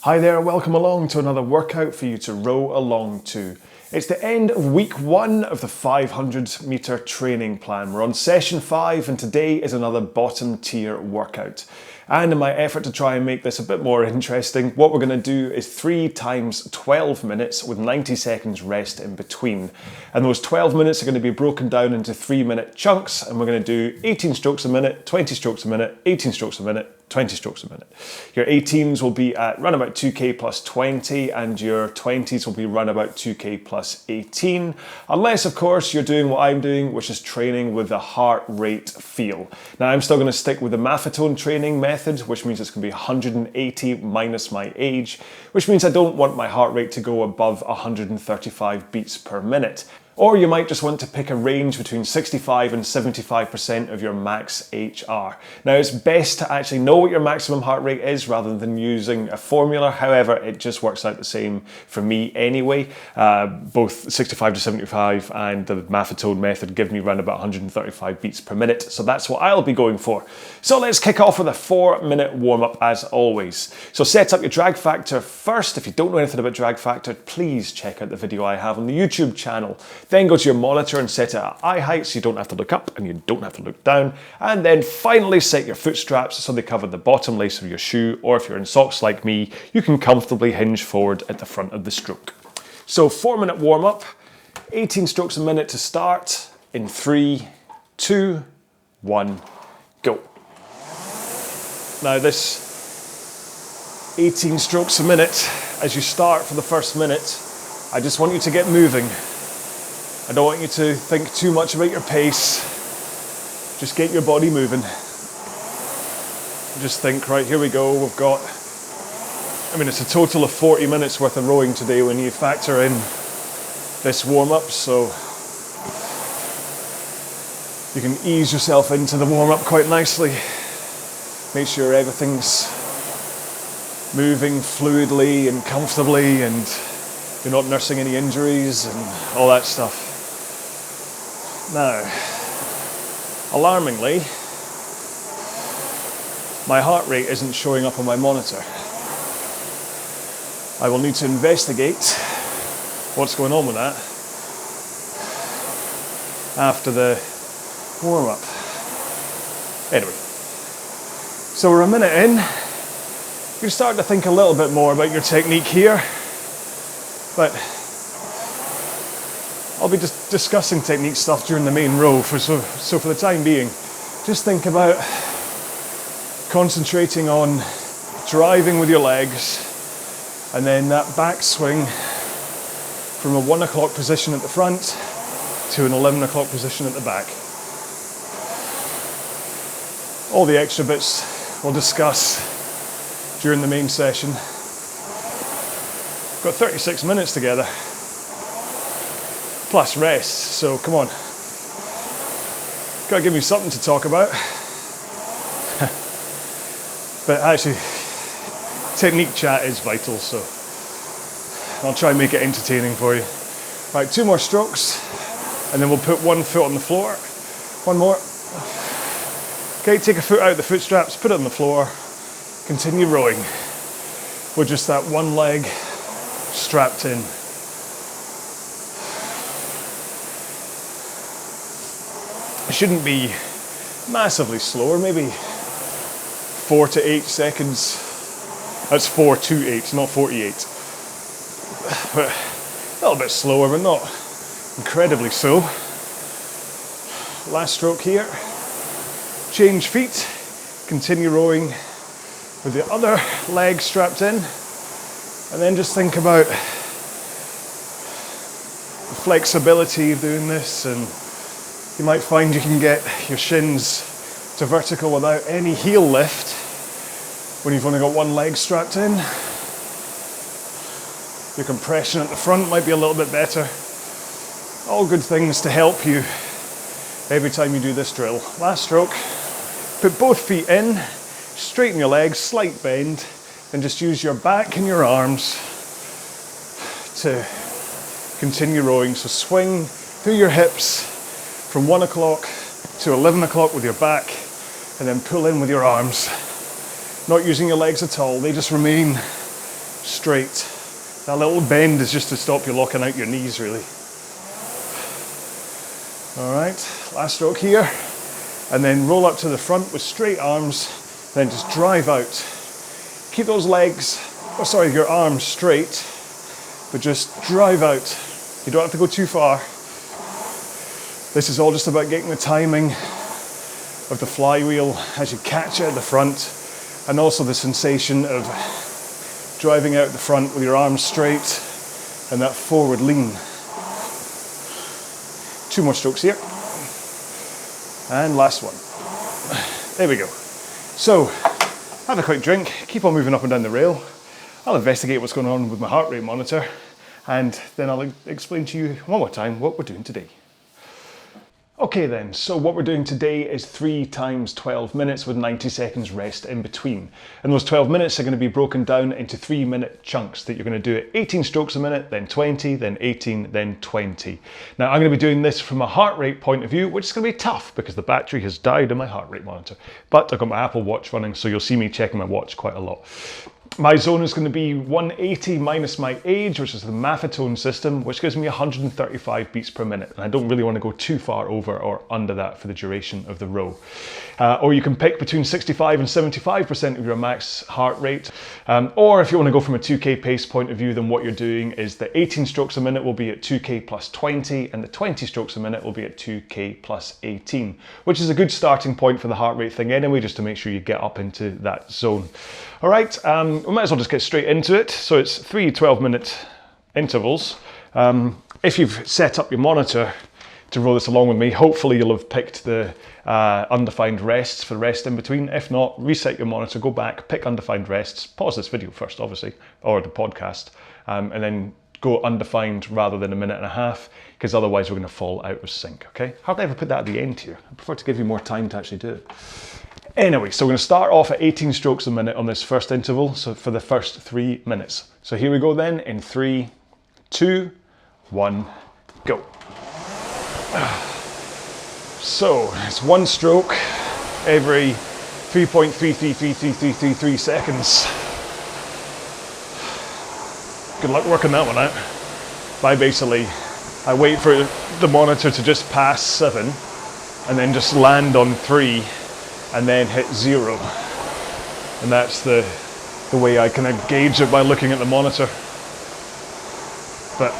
Hi there, welcome along to another workout for you to row along to. It's the end of week 1 of the 500 metre training plan. We're on session 5 and today is another bottom tier workout. And in my effort to try and make this a bit more interesting, what we're going to do is 3 times 12 minutes with 90 seconds rest in between. And those 12 minutes are going to be broken down into 3-minute chunks, and we're going to do 18 strokes a minute, 20 strokes a minute, 18 strokes a minute, 20 strokes a minute. Your 18s will be at run about 2k plus 20 and your 20s will be run about 2k plus 18. Unless, of course, you're doing what I'm doing, which is training with the heart rate feel. Now, I'm still going to stick with the Maffetone training method, which means it's going to be 180 minus my age, which means I don't want my heart rate to go above 135 beats per minute. Or you might just want to pick a range between 65 and 75% of your max HR. Now, it's best to actually know what your maximum heart rate is rather than using a formula. However, it just works out the same for me anyway. Both 65 to 75 and the Maffetone method give me around about 135 beats per minute. So that's what I'll be going for. So let's kick off with a 4-minute warm-up as always. So set up your drag factor first. If you don't know anything about drag factor, please check out the video I have on the YouTube channel. Then go to your monitor and set it at eye height so you don't have to look up and you don't have to look down. And then finally set your foot straps so they cover the bottom lace of your shoe, or if you're in socks like me, you can comfortably hinge forward at the front of the stroke. So 4-minute warm up, 18 strokes a minute to start in 3, 2, 1, go. Now this 18 strokes a minute, as you start for the first minute, I just want you to get moving. I don't want you to think too much about your pace. Just get your body moving. Just think, right, here we go. We've got, it's a total of 40 minutes worth of rowing today when you factor in this warm-up, so you can ease yourself into the warm-up quite nicely. Make sure everything's moving fluidly and comfortably and you're not nursing any injuries and all that stuff. Now, alarmingly, my heart rate isn't showing up on my monitor. I will need to investigate what's going on with that after the warm-up. Anyway, so we're a minute in. You're starting to think a little bit more about your technique here, but I'll be just discussing technique stuff during the main row, so for the time being, just think about concentrating on driving with your legs and then that back swing from a 1 o'clock position at the front to an 11 o'clock position at the back. All the extra bits we'll discuss during the main session. Got 36 minutes together. Plus rest, so come on. Gotta give me something to talk about. But actually, technique chat is vital, so I'll try and make it entertaining for you. Right, 2 more strokes, and then we'll put 1 foot on the floor. 1 more. Okay, take a foot out of the foot straps, put it on the floor, continue rowing with just that one leg strapped in. It shouldn't be massively slower, maybe 4 to 8 seconds. That's 4 to 8, not 48. But a little bit slower, but not incredibly so. Last stroke here. Change feet, continue rowing with the other leg strapped in. And then just think about the flexibility of doing this, and you might find you can get your shins to vertical without any heel lift when you've only got one leg strapped in. Your compression at the front might be a little bit better. All good things to help you every time you do this drill. Last stroke, put both feet in, straighten your legs, slight bend, and just use your back and your arms to continue rowing. So swing through your hips from 1 o'clock to 11 o'clock with your back, and then pull in with your arms. Not using your legs at all, they just remain straight. That little bend is just to stop you locking out your knees, really. All right, last stroke here. And then roll up to the front with straight arms, then just drive out. Keep those legs, your arms straight, but just drive out. You don't have to go too far. This is all just about getting the timing of the flywheel as you catch it at the front, and also the sensation of driving out the front with your arms straight and that forward lean. 2 more strokes here. And last one. There we go. So, have a quick drink, keep on moving up and down the rail. I'll investigate what's going on with my heart rate monitor, and then I'll explain to you one more time what we're doing today. Okay then, so what we're doing today is 3 times 12 minutes with 90 seconds rest in between. And those 12 minutes are going to be broken down into 3-minute chunks that you're going to do at 18 strokes a minute, then 20, then 18, then 20. Now I'm going to be doing this from a heart rate point of view, which is going to be tough because the battery has died in my heart rate monitor. But I've got my Apple Watch running, so you'll see me checking my watch quite a lot. My zone is going to be 180 minus my age, which is the Maffetone system, which gives me 135 beats per minute. And I don't really want to go too far over or under that for the duration of the row. Or you can pick between 65 and 75% of your max heart rate. Or if you want to go from a 2K pace point of view, then what you're doing is the 18 strokes a minute will be at 2K plus 20, and the 20 strokes a minute will be at 2K plus 18, which is a good starting point for the heart rate thing anyway, just to make sure you get up into that zone. All right, we might as well just get straight into it. So it's 3 12-minute intervals. If you've set up your monitor to roll this along with me, hopefully you'll have picked the undefined rests for the rest in between. If not, reset your monitor, go back, pick undefined rests, pause this video first, obviously, or the podcast, and then go undefined rather than 1.5 minutes, because otherwise we're going to fall out of sync, okay? Hardly ever put that at the end here. I prefer to give you more time to actually do it. Anyway, so we're going to start off at 18 strokes a minute on this first interval, so for the first 3 minutes. So here we go then, in 3, 2, 1, go. So it's 1 stroke every 3.333333 seconds. Good luck working that one out. By basically, I wait for the monitor to just pass 7 and then just land on 3 and then hit 0. And that's the way I kind of gauge it by looking at the monitor. But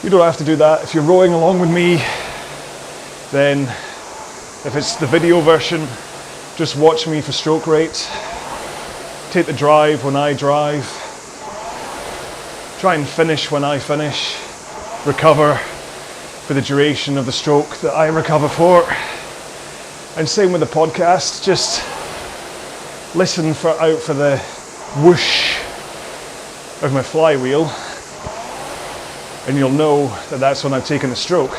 you don't have to do that. If you're rowing along with me, then if it's the video version, just watch me for stroke rate. Take the drive when I drive. Try and finish when I finish. Recover for the duration of the stroke that I recover for. And same with the podcast, just listen out for the whoosh of my flywheel, and you'll know that that's when I've taken a stroke.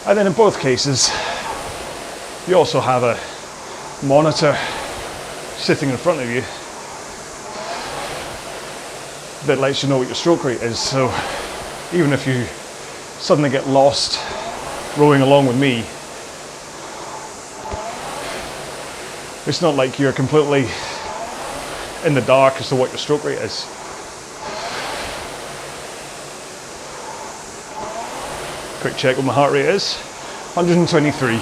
And then in both cases, you also have a monitor sitting in front of you that lets you know what your stroke rate is. So even if you suddenly get lost rowing along with me, it's not like you're completely in the dark as to what your stroke rate is. Quick check what my heart rate is, 123.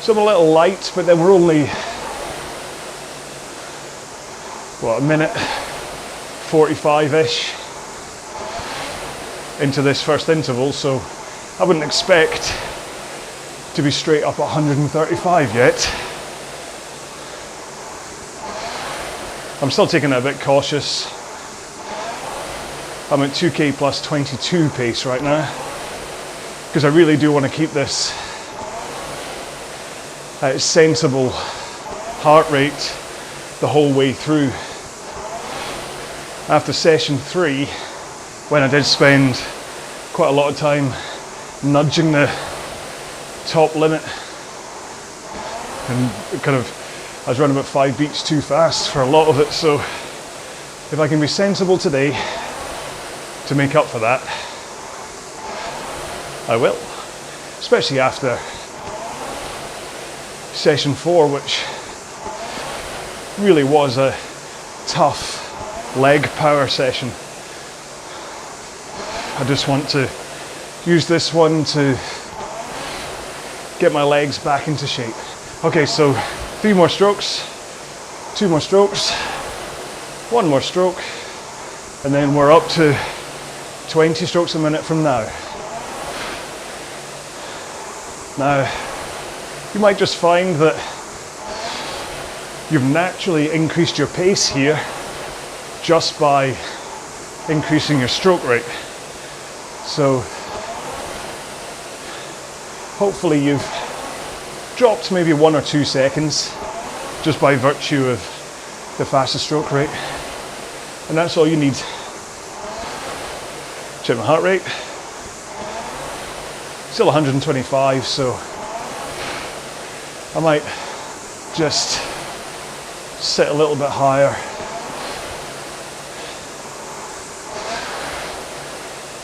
So I'm a little light, but then we're only, what, 1:45-ish into this first interval, so I wouldn't expect to be straight up at 135 yet. I'm still taking it a bit cautious. I'm at 2K plus 22 pace right now, because I really do want to keep this at a sensible heart rate the whole way through. After session 3, when I did spend quite a lot of time nudging the top limit and kind of, I was running about 5 beats too fast for a lot of it, so if I can be sensible today to make up for that, I will. Especially after session 4, which really was a tough leg power session. I just want to use this one to get my legs back into shape. Okay, so 3 more strokes, 2 more strokes, 1 more stroke, and then we're up to 20 strokes a minute from now. Now, you might just find that you've naturally increased your pace here just by increasing your stroke rate. So hopefully you've dropped maybe 1 or 2 seconds just by virtue of the faster stroke rate. And that's all you need. Check my heart rate. Still 125, so I might just sit a little bit higher.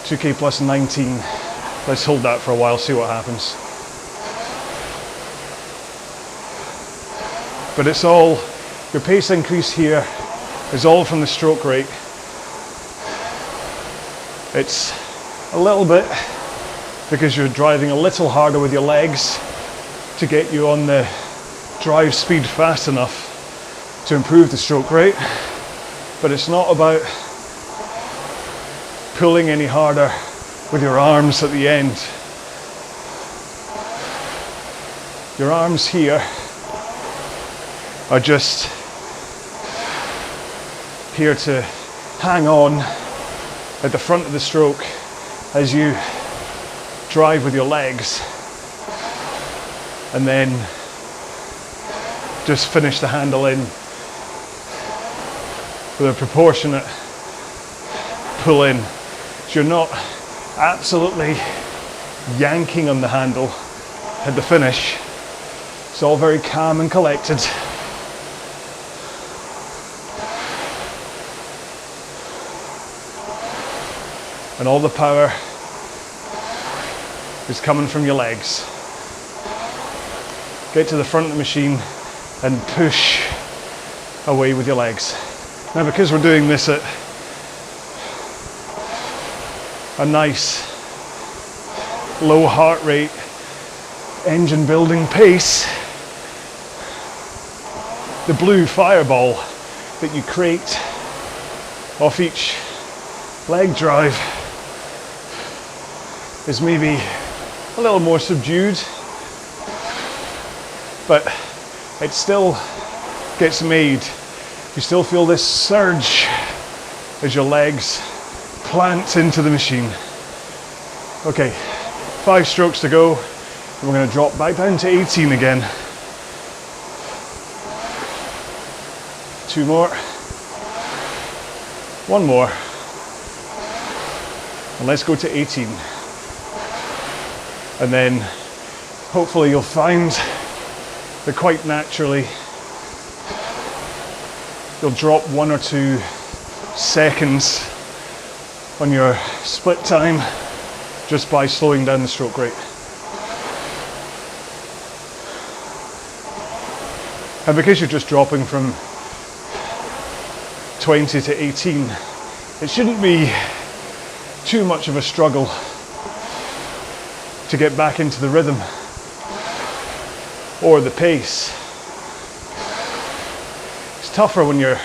2K plus 19. Let's hold that for a while, see what happens. But it's all, your pace increase here is all from the stroke rate. It's a little bit because you're driving a little harder with your legs to get you on the drive speed fast enough to improve the stroke rate. But it's not about pulling any harder with your arms at the end. Your arms here are just here to hang on at the front of the stroke as you drive with your legs, and then just finish the handle in with a proportionate pull in. So you're not absolutely yanking on the handle at the finish. It's all very calm and collected. And all the power is coming from your legs. Get to the front of the machine and push away with your legs. Now, because we're doing this at a nice low heart rate, engine building pace, the blue fireball that you create off each leg drive is maybe a little more subdued, but it still gets made. You still feel this surge as your legs plant into the machine. Okay, 5 strokes to go, and we're going to drop back down to 18 again. 2 more, 1 more, and let's go to 18. And then hopefully you'll find that quite naturally you'll drop 1 or 2 seconds on your split time just by slowing down the stroke rate. And because you're just dropping from 20 to 18, it shouldn't be too much of a struggle to get back into the rhythm or the pace. It's tougher when you're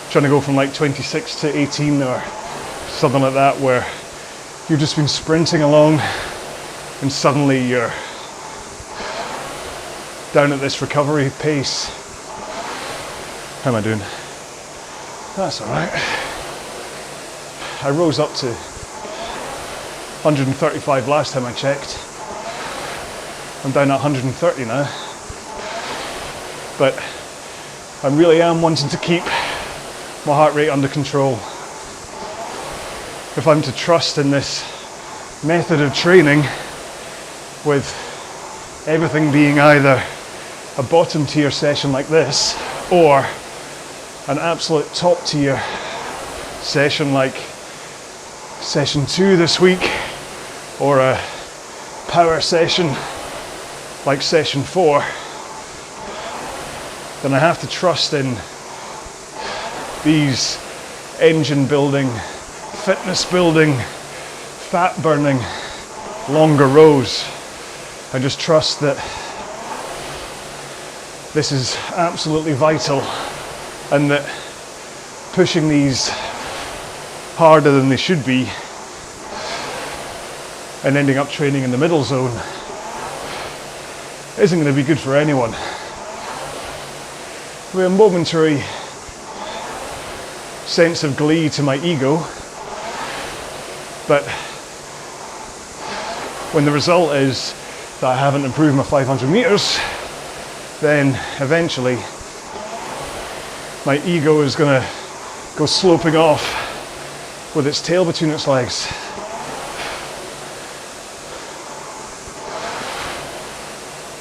trying to go from like 26 to 18 or something like that, where you've just been sprinting along and suddenly you're down at this recovery pace. How am I doing? That's all right. I rose up to 135 last time I checked. I'm down at 130 now. But I really am wanting to keep my heart rate under control. If I'm to trust in this method of training, with everything being either a bottom tier session like this or an absolute top tier session like session 2 this week, or a power session like session 4, then I have to trust in these engine building, fitness building, fat burning, longer rows. I just trust that this is absolutely vital, and that pushing these harder than they should be and ending up training in the middle zone isn't going to be good for anyone. With a momentary sense of glee to my ego, but when the result is that I haven't improved my 500 meters, then eventually my ego is going to go sloping off with its tail between its legs.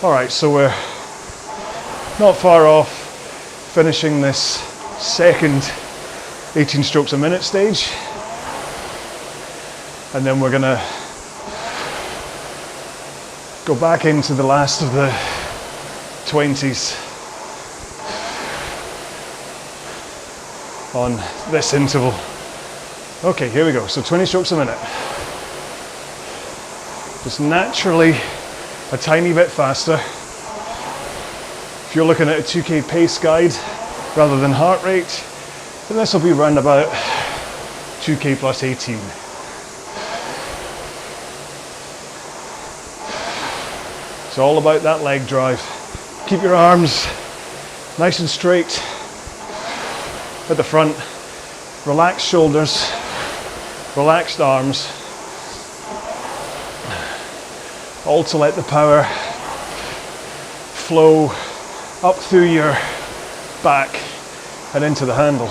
Alright, so we're not far off finishing this second 18 strokes a minute stage, and then we're going to go back into the last of the 20s on this interval. Okay, here we go. So 20 strokes a minute. Just naturally a tiny bit faster. If you're looking at a 2K pace guide rather than heart rate, then this will be around about 2K plus 18. It's all about that leg drive. Keep your arms nice and straight at the front. Relaxed shoulders, relaxed arms. All to let the power flow up through your back and into the handle.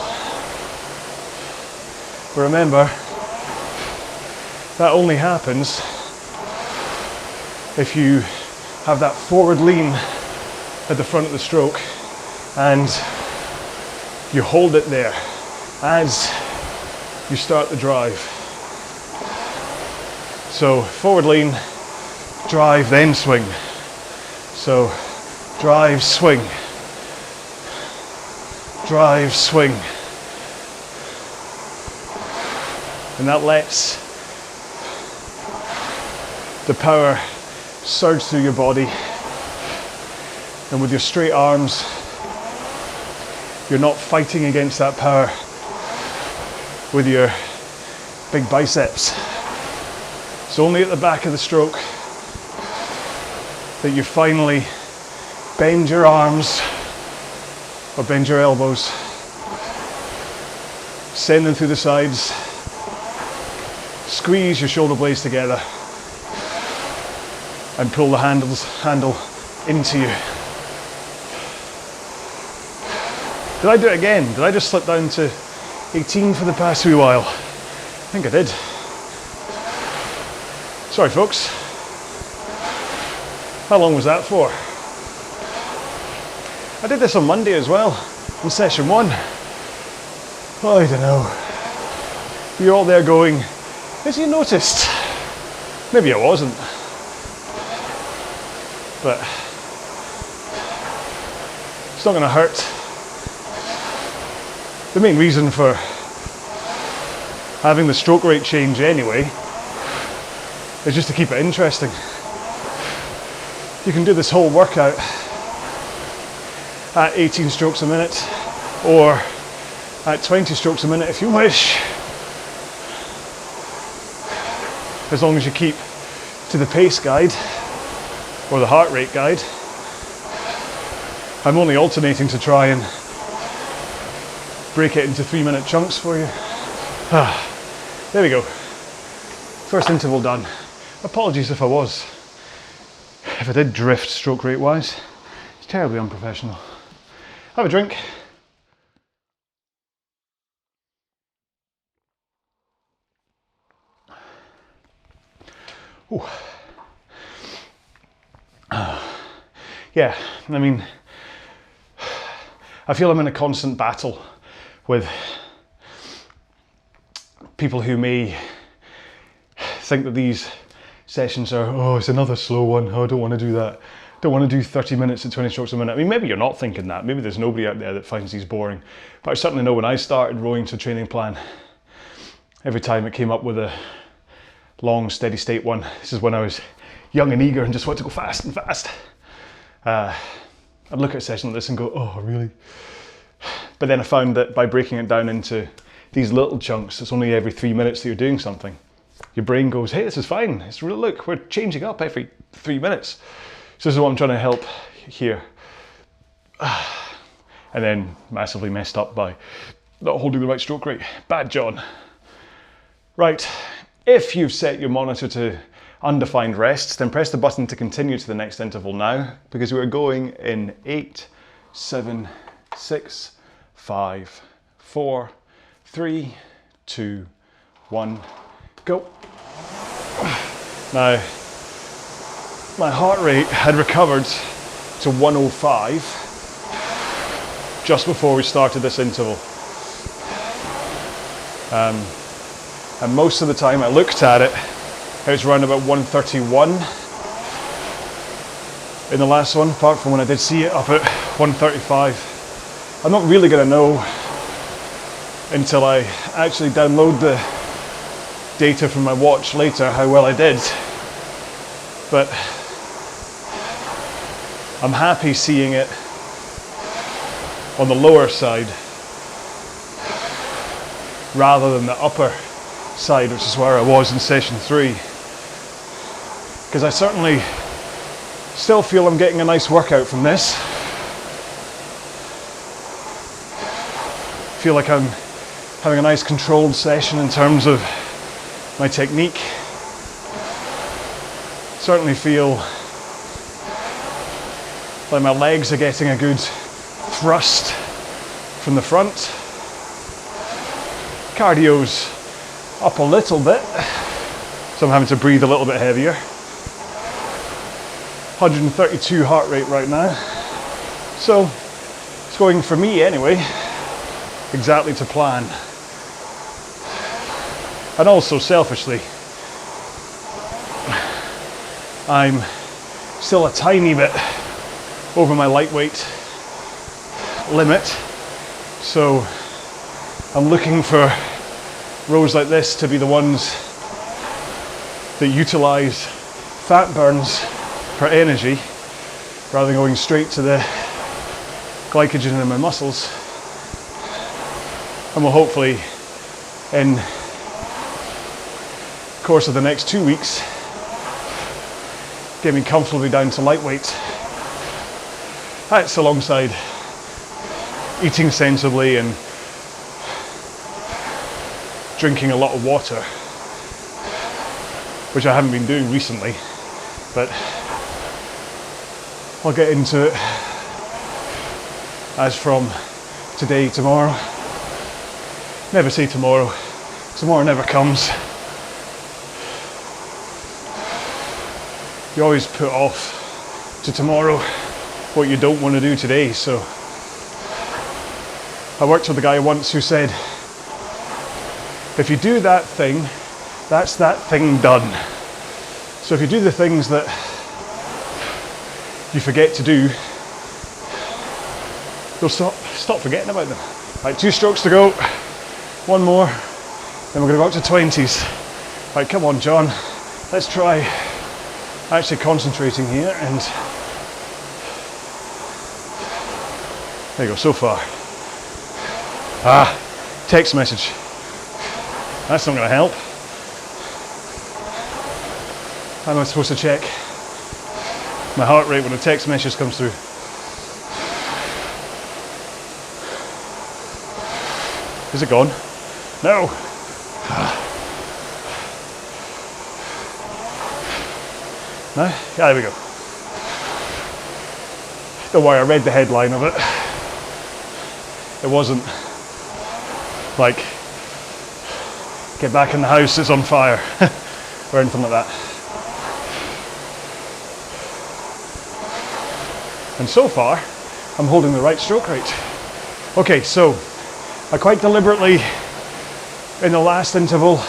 But remember, that only happens if you have that forward lean at the front of the stroke and you hold it there as you start the drive. So forward lean, drive, then swing. So drive, swing, drive, swing. And that lets the power surge through your body. And with your straight arms, you're not fighting against that power with your big biceps. It's only at the back of the stroke that you finally bend your arms or bend your elbows, send them through the sides, squeeze your shoulder blades together and pull the handle into you. Did I do it again? Did I just slip down to 18 for the past wee while? I think I did. Sorry folks. How long was that for? I did this on Monday as well, in session 1. Oh, I don't know. You're all there going, has he noticed? Maybe I wasn't. But it's not going to hurt. The main reason for having the stroke rate change anyway is just to keep it interesting. You can do this whole workout at 18 strokes a minute or at 20 strokes a minute if you wish, as long as you keep to the pace guide or the heart rate guide. I'm only alternating to try and break it into 3-minute chunks for you. There we go. First interval done. Apologies if I did drift stroke rate wise. It's terribly unprofessional. Have a drink. Ooh. Yeah, I mean, I feel I'm in a constant battle with people who may think that these sessions are, oh, it's another slow one, oh, I don't want to do that. don't want to do 30 minutes at 20 strokes a minute. I mean, maybe you're not thinking that. Maybe there's nobody out there that finds these boring. But I certainly know when I started rowing to a training plan, every time it came up with a long, steady state one, this is when I was young and eager and just wanted to go fast and fast. I'd look at a session like this and go, oh, really? But then I found that by breaking it down into these little chunks, it's only every 3 minutes that you're doing something. Your brain goes, hey, this is fine. It's really, look, we're changing up every 3 minutes. So this is what I'm trying to help here. And then massively messed up by not holding the right stroke rate. Bad John. Right, if you've set your monitor to undefined rests, then press the button to continue to the next interval now, because we're going in 8, 7, 6, 5, 4, 3, 2, 1, go. Now, my heart rate had recovered to 105 just before we started this interval. And most of the time I looked at it, it was around about 131 in the last one, apart from when I did see it up at 135. I'm not really going to know until I actually download the data from my watch later how well I did. But I'm happy seeing it on the lower side rather than the upper side, which is where I was in session 3. Because I certainly still feel I'm getting a nice workout from this. Feel like I'm having a nice controlled session in terms of my technique. Certainly feel like my legs are getting a good thrust from the front. Cardio's up a little bit, so I'm having to breathe a little bit heavier. 132 heart rate right now. So it's going, for me anyway, exactly to plan. And also selfishly, I'm still a tiny bit over my lightweight limit, so I'm looking for rows like this to be the ones that utilize fat burns for energy rather than going straight to the glycogen in my muscles, and will hopefully in the course of the next 2 weeks get me comfortably down to lightweight. That's alongside eating sensibly and drinking a lot of water, which I haven't been doing recently, but I'll get into it as from today, tomorrow. Never say tomorrow. Tomorrow never comes. You always put off to tomorrow what you don't want to do today. So I worked with a guy once who said, if you do that thing, that's that thing done. So if you do the things that you forget to do, you'll stop forgetting about them. Right, 2 strokes to go, 1 more, then we're going to go up to 20s. Right, come on John, let's try actually concentrating here, and there you go, so far. Text message. That's not going to help. How am I supposed to check my heart rate when a text message comes through? Is it gone? No. No? Yeah, there we go. Don't worry, I read the headline of it. It wasn't like, get back in the house, it's on fire, or anything like that. And so far, I'm holding the right stroke rate. Okay, so I quite deliberately, in the last interval,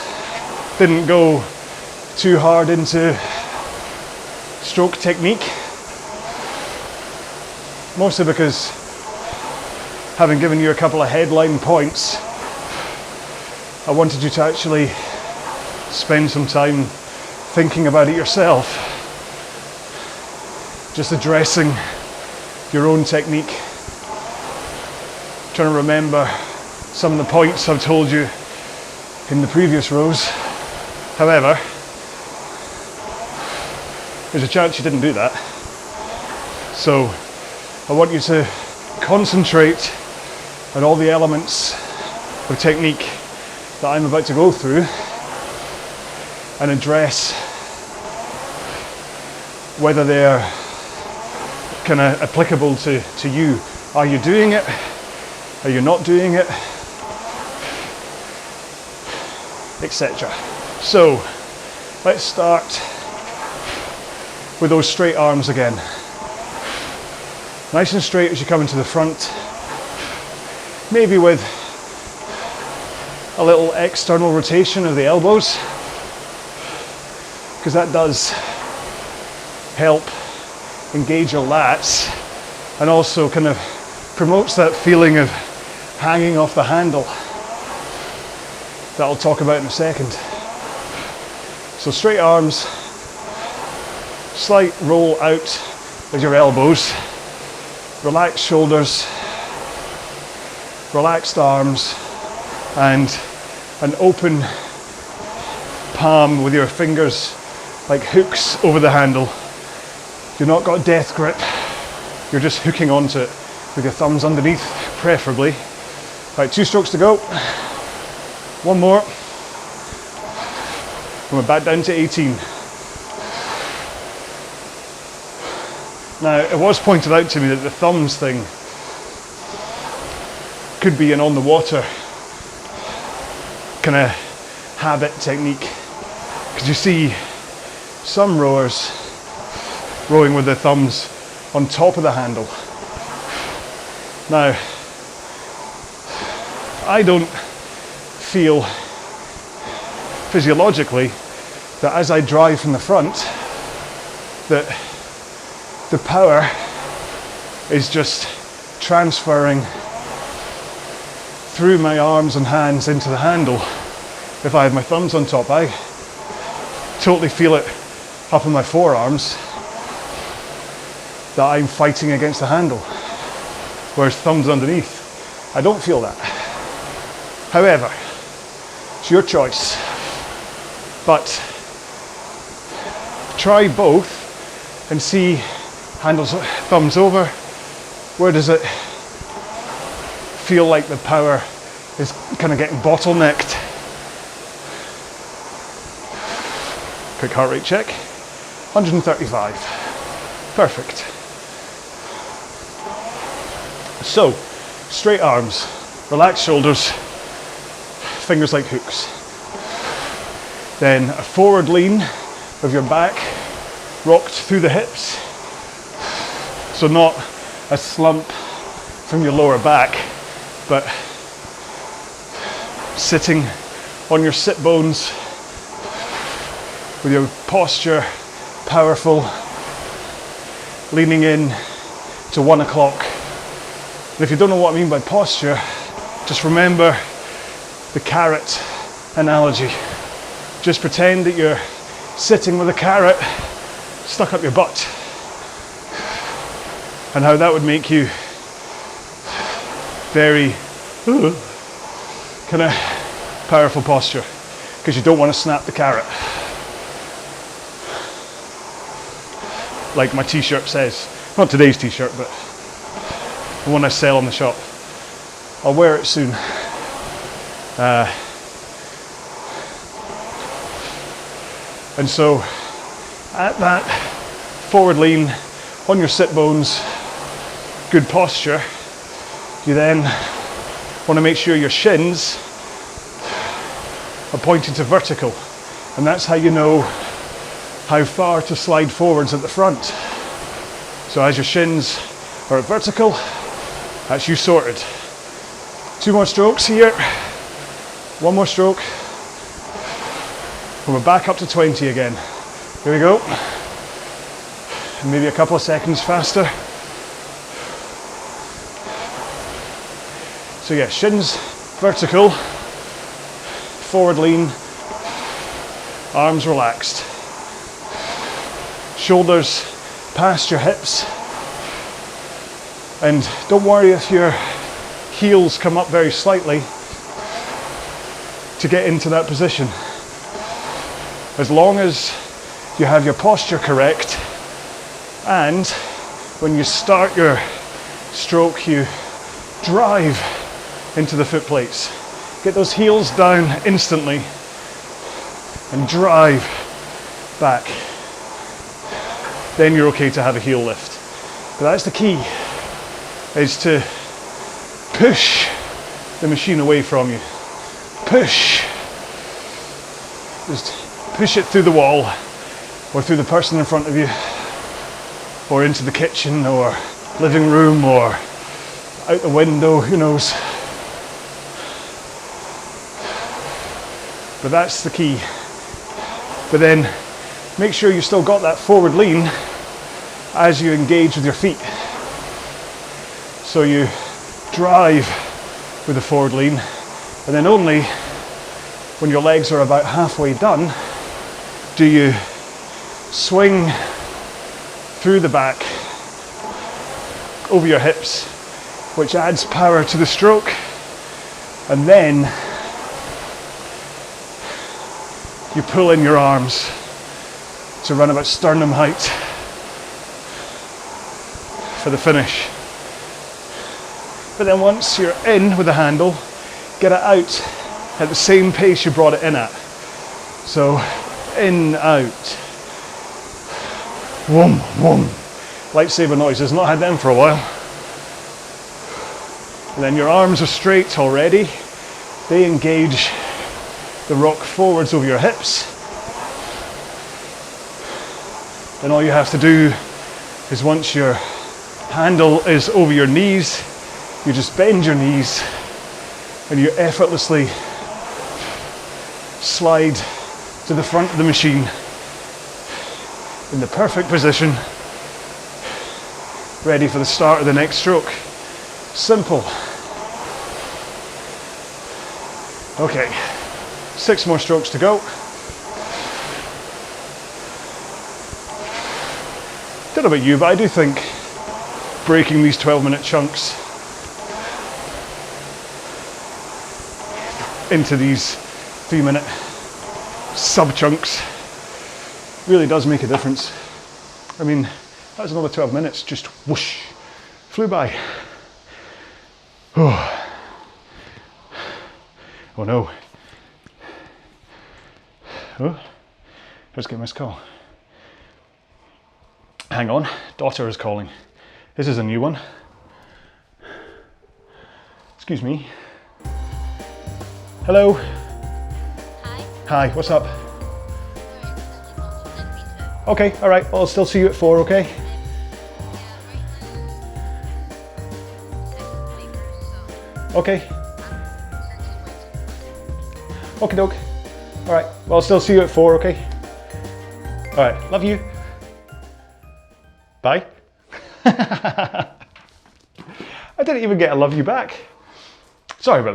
didn't go too hard into stroke technique. Mostly because, having given you a couple of headline points, I wanted you to actually spend some time thinking about it yourself. Just addressing your own technique. Trying to remember some of the points I've told you in the previous rows. However, there's a chance you didn't do that. So I want you to concentrate on all the elements of technique that I'm about to go through and address whether they're kind of applicable to you. Are you doing it? Are you not doing it? Etc. So let's start with those straight arms again. Nice and straight as you come into the front, maybe with a little external rotation of the elbows, because that does help engage your lats and also kind of promotes that feeling of hanging off the handle that I'll talk about in a second. So straight arms, slight roll out with your elbows, relaxed shoulders, relaxed arms, and an open palm with your fingers like hooks over the handle. You've not got death grip, you're just hooking onto it with your thumbs underneath, preferably. Right, 2 strokes to go. One more. And we're back down to 18. Now, it was pointed out to me that the thumbs thing could be an on the water kind of habit technique, because you see some rowers rowing with their thumbs on top of the handle. Now, I don't feel physiologically that as I drive from the front that the power is just transferring through my arms and hands into the handle. If I have my thumbs on top, I totally feel it up in my forearms that I'm fighting against the handle, whereas thumbs underneath, I don't feel that. However, it's your choice, but try both and see handles, thumbs over, where does it feel like the power is kind of getting bottlenecked. Quick heart rate check, 135, perfect. So, straight arms, relaxed shoulders, fingers like hooks. Then a forward lean of your back, rocked through the hips. So not a slump from your lower back, but sitting on your sit bones with your posture powerful, leaning in to 1 o'clock. And if you don't know what I mean by posture, just remember the carrot analogy. Just pretend that you're sitting with a carrot stuck up your butt, and how that would make you very kind of powerful posture, because you don't want to snap the carrot. Like my t-shirt says, not today's t-shirt, but the one I sell on the shop. I'll wear it soon. And so at that forward lean on your sit bones, good posture, you then want to make sure your shins are pointing to vertical, and that's how you know how far to slide forwards at the front. So as your shins are at vertical, that's you sorted. 2 more strokes here, 1 more stroke, and we're back up to 20 again. Here we go. And maybe a couple of seconds faster. So yeah, shins vertical, forward lean, arms relaxed, shoulders past your hips, and don't worry if your heels come up very slightly to get into that position. As long as you have your posture correct, and when you start your stroke you drive into the foot plates. Get those heels down instantly and drive back. Then you're okay to have a heel lift. But that's the key, is to push the machine away from you. Push. Just push it through the wall or through the person in front of you or into the kitchen or living room or out the window, who knows. But that's the key. But then make sure you still got that forward lean as you engage with your feet. So you drive with the forward lean, and then only when your legs are about halfway done do you swing through the back over your hips, which adds power to the stroke, and then you pull in your arms to run about sternum height for the finish. But then once you're in with the handle, get it out at the same pace you brought it in at. So in, out, whoom, whoom. Lightsaber noises, not had them for a while. And then your arms are straight already. They engage the rock forwards over your hips. Then all you have to do is, once your handle is over your knees, you just bend your knees and you effortlessly slide to the front of the machine in the perfect position, ready for the start of the next stroke. Simple. Okay, 6 more strokes to go. Don't know about you, but I do think breaking these 12-minute chunks into these 3-minute sub-chunks really does make a difference. I mean, that was another 12 minutes, just whoosh, flew by. Oh, oh no. Oh, let's get this call. Hang on, daughter is calling. This is a new one. Excuse me. Hello. Hi. Hi, what's up? Okay, all right, I'll still see you at 4, okay? Okay. Okie doke. All right, well, I'll still see you at 4, okay? All right, love you. Bye. I didn't even get a love you back. Sorry about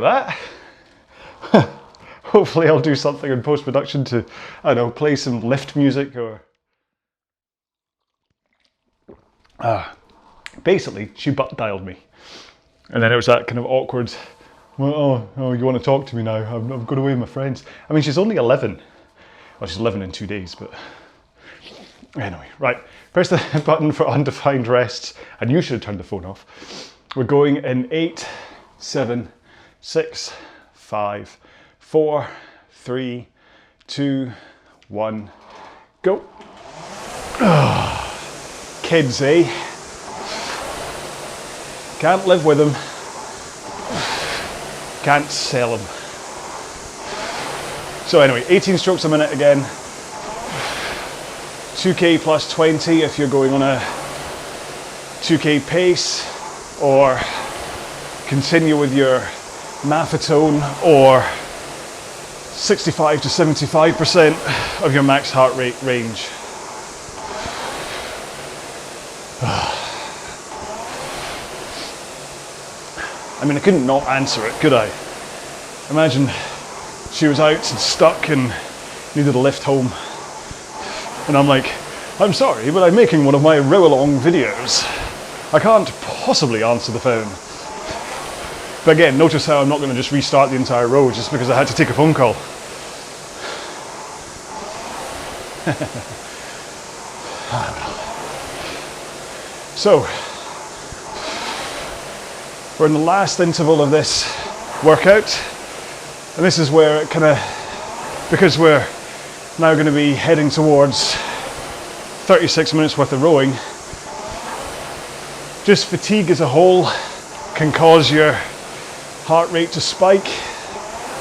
that. Hopefully I'll do something in post-production to, I don't know, play some lift music or... Basically, she butt dialed me. And then it was that kind of awkward, well, oh, you want to talk to me now? I've got away with my friends. I mean, she's only 11. Well, she's 11 in 2 days, but... Anyway, right. Press the button for undefined rests, and you should have turned the phone off. We're going in 8, 7, 6, 5, 4, 3, 2, 1, go. Kids, eh? Can't live with them. Can't sell them. So anyway, 18 strokes a minute again. 2k plus 20 if you're going on a 2k pace, or continue with your Maffetone, or 65 to 75% of your max heart rate range. I mean, I couldn't not answer it, could I? Imagine she was out and stuck and needed a lift home. And I'm like, I'm sorry, but I'm making one of my RowAlong videos. I can't possibly answer the phone. But again, notice how I'm not going to just restart the entire row just because I had to take a phone call. So, we're in the last interval of this workout, and this is where it kind of, because we're now going to be heading towards 36 minutes worth of rowing, just fatigue as a whole can cause your heart rate to spike,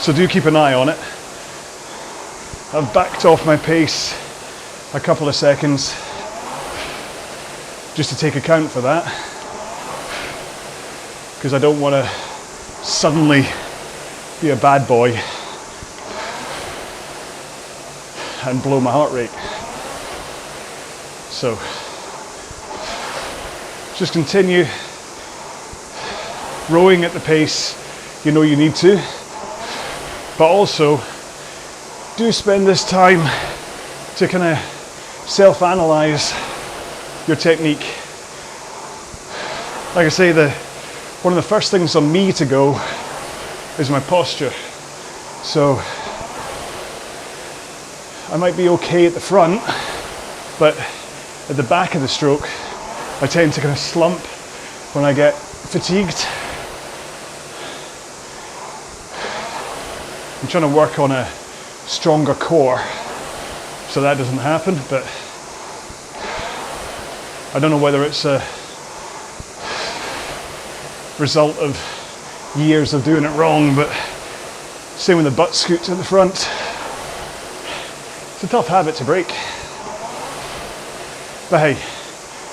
so do keep an eye on it. I've backed off my pace a couple of seconds just to take account for that, because I don't want to suddenly be a bad boy and blow my heart rate. So just continue rowing at the pace you know you need to, but also do spend this time to kind of self-analyze your technique. Like I say, one of the first things on me to go is my posture. So I might be okay at the front, but at the back of the stroke, I tend to kind of slump when I get fatigued. I'm trying to work on a stronger core so that doesn't happen, but I don't know whether it's a result of years of doing it wrong, but same with the butt scoots at the front. It's a tough habit to break. But hey,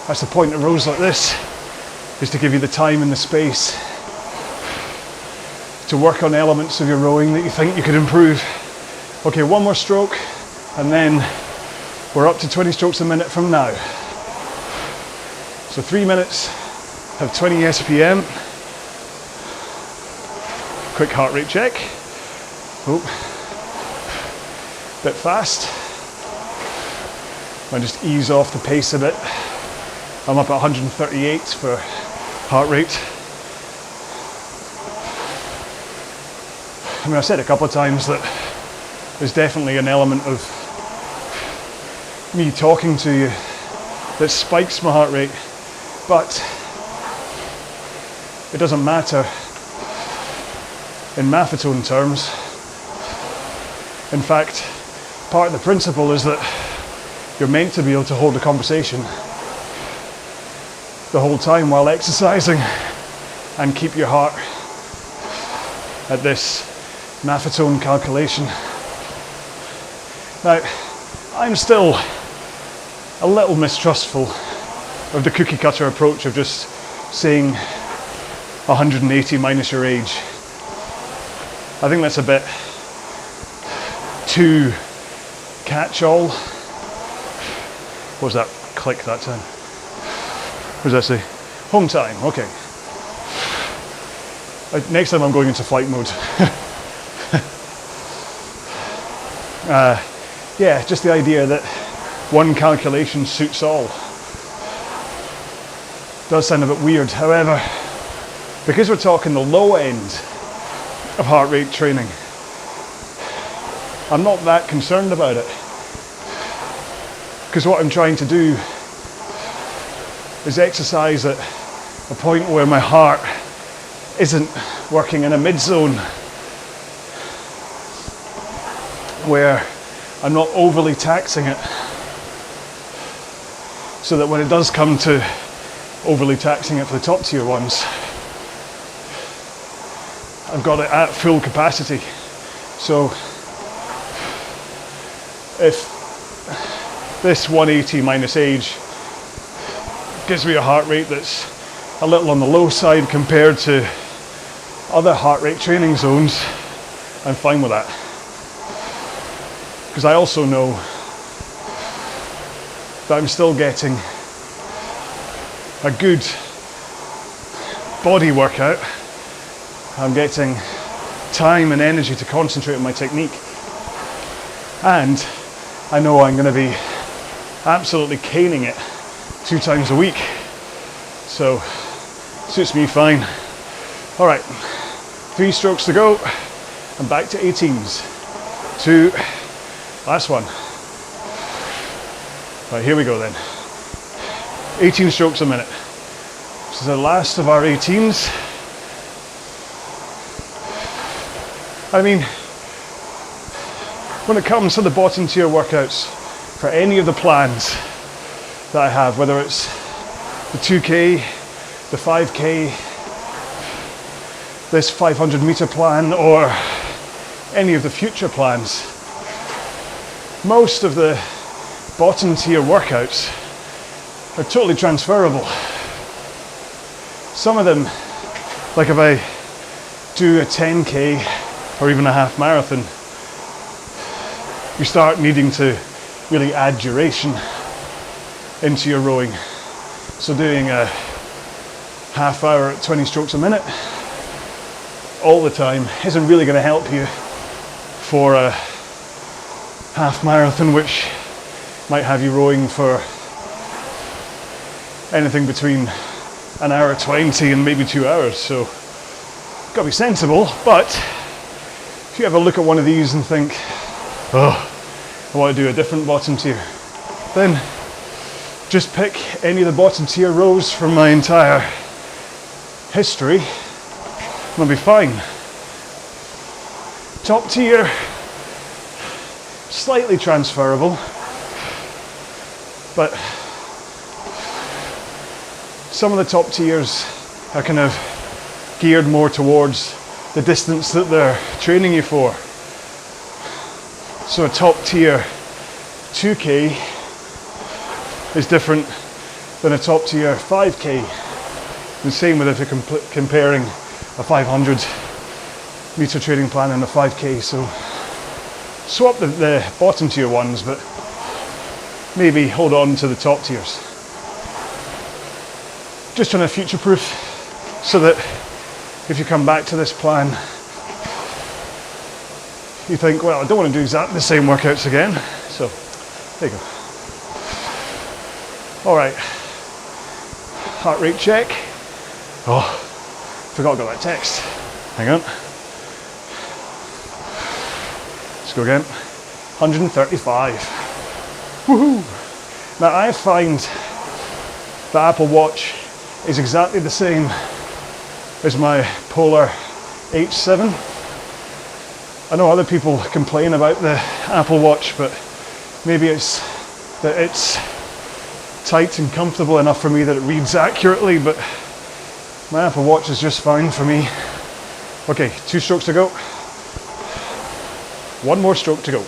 that's the point of rows like this, is to give you the time and the space to work on elements of your rowing that you think you could improve. Okay, one more stroke, and then we're up to 20 strokes a minute from now. So 3 minutes, have 20 SPM. Quick heart rate check. Oh, bit fast. I just ease off the pace a bit. I'm up at 138 for heart rate. I mean, I've said a couple of times that there's definitely an element of me talking to you that spikes my heart rate, but it doesn't matter in mathotone terms. In fact, part of the principle is that you're meant to be able to hold a conversation the whole time while exercising and keep your heart at this mathotone calculation. Now, I'm still a little mistrustful of the cookie cutter approach of just saying 180 minus your age. I think that's a bit too catch-all. What was that click that time? What does that say? Home time, okay. Next time I'm going into flight mode. Yeah, just the idea that one calculation suits all. Does sound a bit weird. However, because we're talking the low end of heart rate training, I'm not that concerned about it. Because what I'm trying to do is exercise at a point where my heart isn't working in a mid-zone, where I'm not overly taxing it, so that when it does come to overly taxing it for the top tier ones, I've got it at full capacity. So if this 180 minus age gives me a heart rate that's a little on the low side compared to other heart rate training zones, I'm fine with that. Because I also know that I'm still getting a good body workout I'm getting time and energy to concentrate on my technique. And I know I'm going to be absolutely caning it 2 times a week. So, suits me fine. All right, 3 strokes to go. And back to 18s. 2, last one. Right, here we go then. 18 strokes a minute. This is the last of our 18s. I mean, when it comes to the bottom tier workouts, for any of the plans that I have, whether it's the 2K, the 5K, this 500 meter plan, or any of the future plans, most of the bottom tier workouts are totally transferable. Some of them, like if I do a 10K or even a half marathon, you start needing to really add duration into your rowing. So doing a half hour at 20 strokes a minute all the time isn't really going to help you for a half marathon, which might have you rowing for anything between an hour 20 and maybe 2 hours. So gotta be sensible. But if you ever look at one of these and think, oh, I want to do a different bottom tier, then just pick any of the bottom tier rows from my entire history and I'll be fine. Top tier, slightly transferable, but some of the top tiers are kind of geared more towards the distance that they're training you for. So a top tier 2K is different than a top tier 5K. The same with if you're comparing a 500 meter training plan and a 5K. So swap the bottom tier ones, but maybe hold on to the top tiers. Just trying to future proof so that if you come back to this plan, you think, well, I don't want to do exactly the same workouts again. So there you go. All right, heart rate check. Oh, forgot I got that text. Hang on. Let's go again. 135. Woohoo! Now I find the Apple Watch is exactly the same as my Polar H7. I know other people complain about the Apple Watch, but maybe it's that it's tight and comfortable enough for me that it reads accurately, but my Apple Watch is just fine for me. Okay, 2 strokes to go. 1 more stroke to go.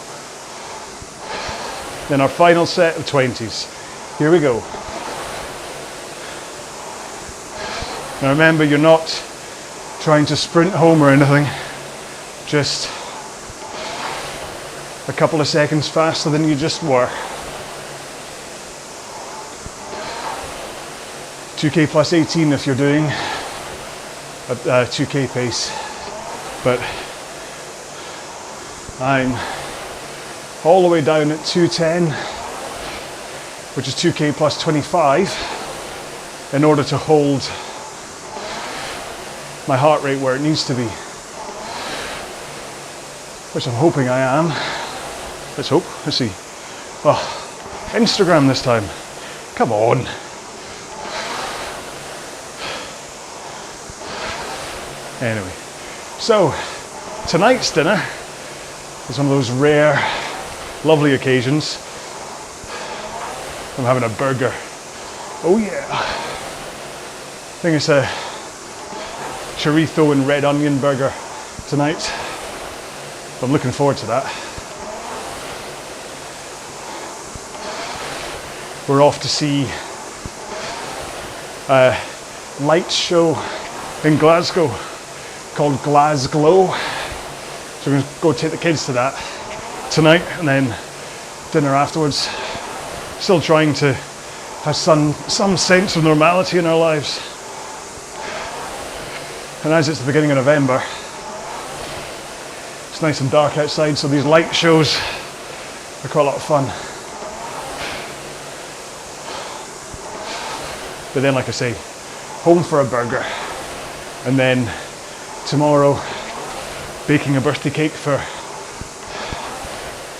Then our final set of 20s. Here we go. Now remember, you're not trying to sprint home or anything, just a couple of seconds faster than you just were. 2K plus 18 if you're doing a 2K pace, but I'm all the way down at 210, which is 2K plus 25, in order to hold my heart rate where it needs to be, which I'm hoping I am. Let's hope. Let's see. Oh, Instagram this time. Come on. Anyway, so tonight's dinner is one of those rare, lovely occasions. I'm having a burger. Oh yeah. I think it's a chorizo and red onion burger tonight. I'm looking forward to that. We're off to see a light show in Glasgow called Glasgow. So we're going to go take the kids to that tonight and then dinner afterwards. Still trying to have some sense of normality in our lives. And as it's the beginning of November, it's nice and dark outside, so these light shows are quite a lot of fun. But then, like I say, home for a burger, and then tomorrow baking a birthday cake for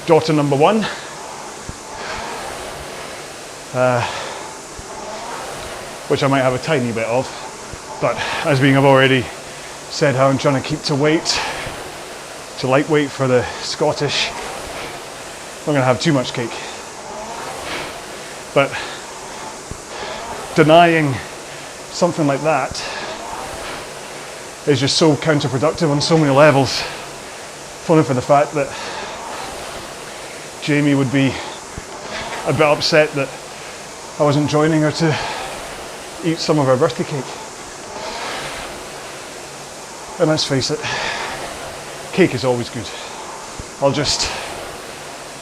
daughter number 1. Which I might have a tiny bit of, but as being I've already said how I'm trying to keep to lightweight for the Scottish, I'm not going to have too much cake. But denying something like that is just so counterproductive on so many levels. If only for the fact that Jamie would be a bit upset that I wasn't joining her to eat some of her birthday cake. And let's face it, cake is always good. I'll just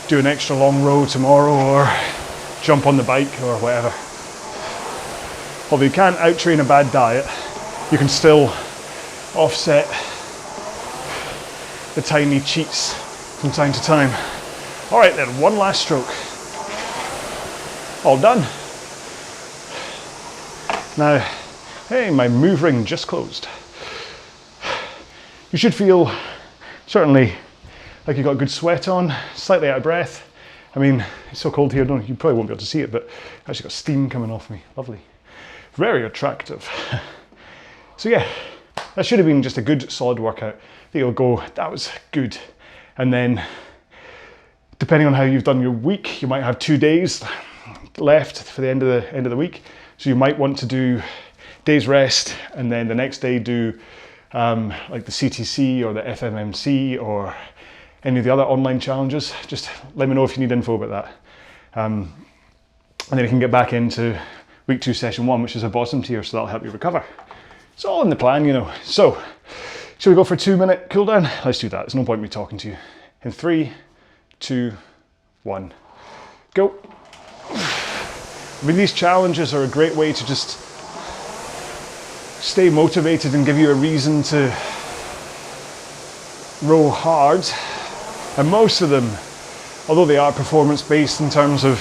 do an extra long row tomorrow or jump on the bike or whatever. Although you can't out-train a bad diet, you can still offset the tiny cheats from time to time. All right then, one last stroke. All done. Now, hey, my move ring just closed. You should feel certainly like you got a good sweat on, slightly out of breath. I mean, it's so cold here, you probably won't be able to see it, but I actually got steam coming off me. Lovely. Very attractive. So yeah, that should have been just a good solid workout that you'll go, that was good. And then, depending on how you've done your week, you might have 2 days left for the end of the week. So you might want to do day's rest and then the next day do like the CTC or the FMMC or any of the other online challenges. Just let me know if you need info about that. And then you can get back into week 2 session 1, which is a bottom tier, so that'll help you recover. It's all in the plan, you know. So, should we go for a 2-minute cool down? Let's do that. There's no point in me talking to you. In 3, 2, 1, go. I mean, these challenges are a great way to just stay motivated and give you a reason to row hard. And most of them, although they are performance based in terms of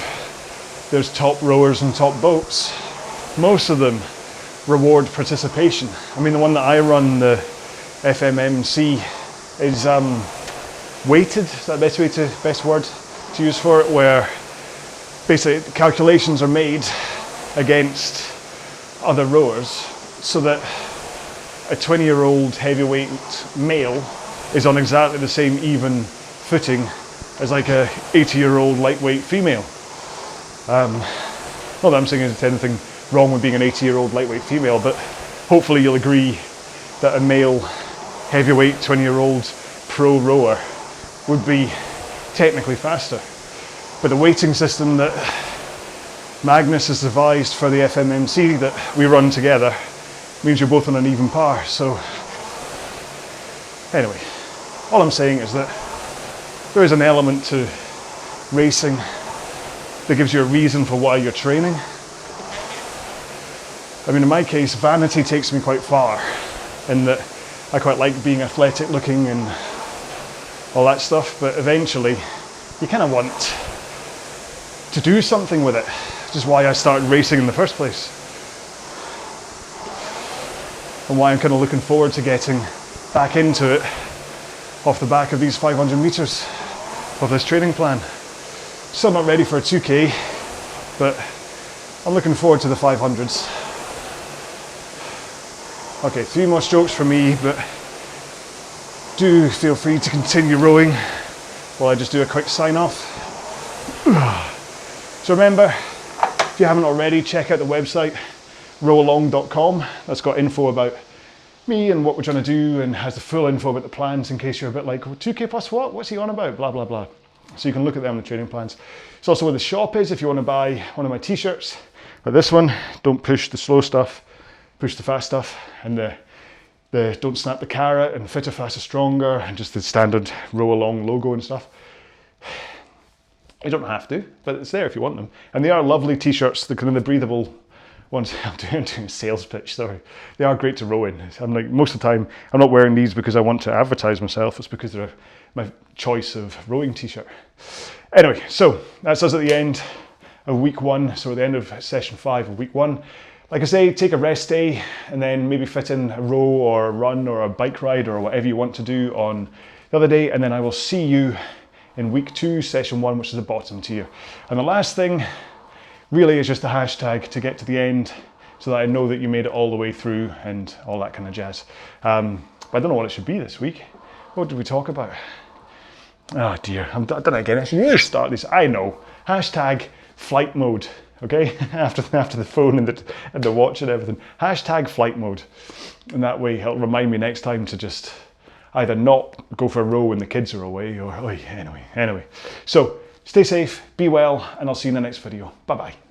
there's top rowers and top boats, most of them reward participation. I mean, the one that I run, the FMMC, is weighted. Is that the best word to use for it? Where basically calculations are made against other rowers so that a 20-year-old heavyweight male is on exactly the same even footing as like a 80-year-old lightweight female. Not that I'm saying there's anything wrong with being an 80-year-old lightweight female, but hopefully you'll agree that a male heavyweight 20-year-old pro rower would be technically faster. But the weighting system that Magnus has devised for the FMMC that we run together means you're both on an even par. So anyway, all I'm saying is that there is an element to racing that gives you a reason for why you're training. I mean, in my case, vanity takes me quite far in that I quite like being athletic looking and all that stuff, but eventually you kind of want to do something with it, which is why I started racing in the first place. And why I'm kind of looking forward to getting back into it off the back of these 500 meters of this training plan. Still not ready for a 2K, but I'm looking forward to the 500s. Okay, 3 more strokes for me, but do feel free to continue rowing while I just do a quick sign off. So remember, if you haven't already, check out the website RowAlong.com. That's got info about me and what we're trying to do and has the full info about the plans in case you're a bit like, 2K plus what? What's he on about? Blah, blah, blah. So you can look at them, the training plans. It's also where the shop is if you want to buy one of my t-shirts. Like this one, don't push the slow stuff, push the fast stuff, and the don't snap the carrot and fitter, faster, stronger, and just the standard RowAlong logo and stuff. You don't have to, but it's there if you want them. And they are lovely t-shirts, the kind of the breathable once I'm doing a sales pitch, sorry. They are great to row in. I'm like, most of the time, I'm not wearing these because I want to advertise myself. It's because they're my choice of rowing t-shirt. Anyway, so that's us at the end of week 1. So at the end of session 5 of week 1. Like I say, take a rest day and then maybe fit in a row or a run or a bike ride or whatever you want to do on the other day. And then I will see you in week 2, session 1, which is the bottom tier. And the last thing really is just the hashtag to get to the end so that I know that you made it all the way through and all that kind of jazz. But I don't know what it should be this week. What did we talk about? Oh dear, I've done it again. I should really start this. I know. Hashtag flight mode. Okay, after the phone and the watch and everything. Hashtag flight mode. And that way it'll remind me next time to just either not go for a row when the kids are away or, anyway. So stay safe, be well, and I'll see you in the next video. Bye-bye.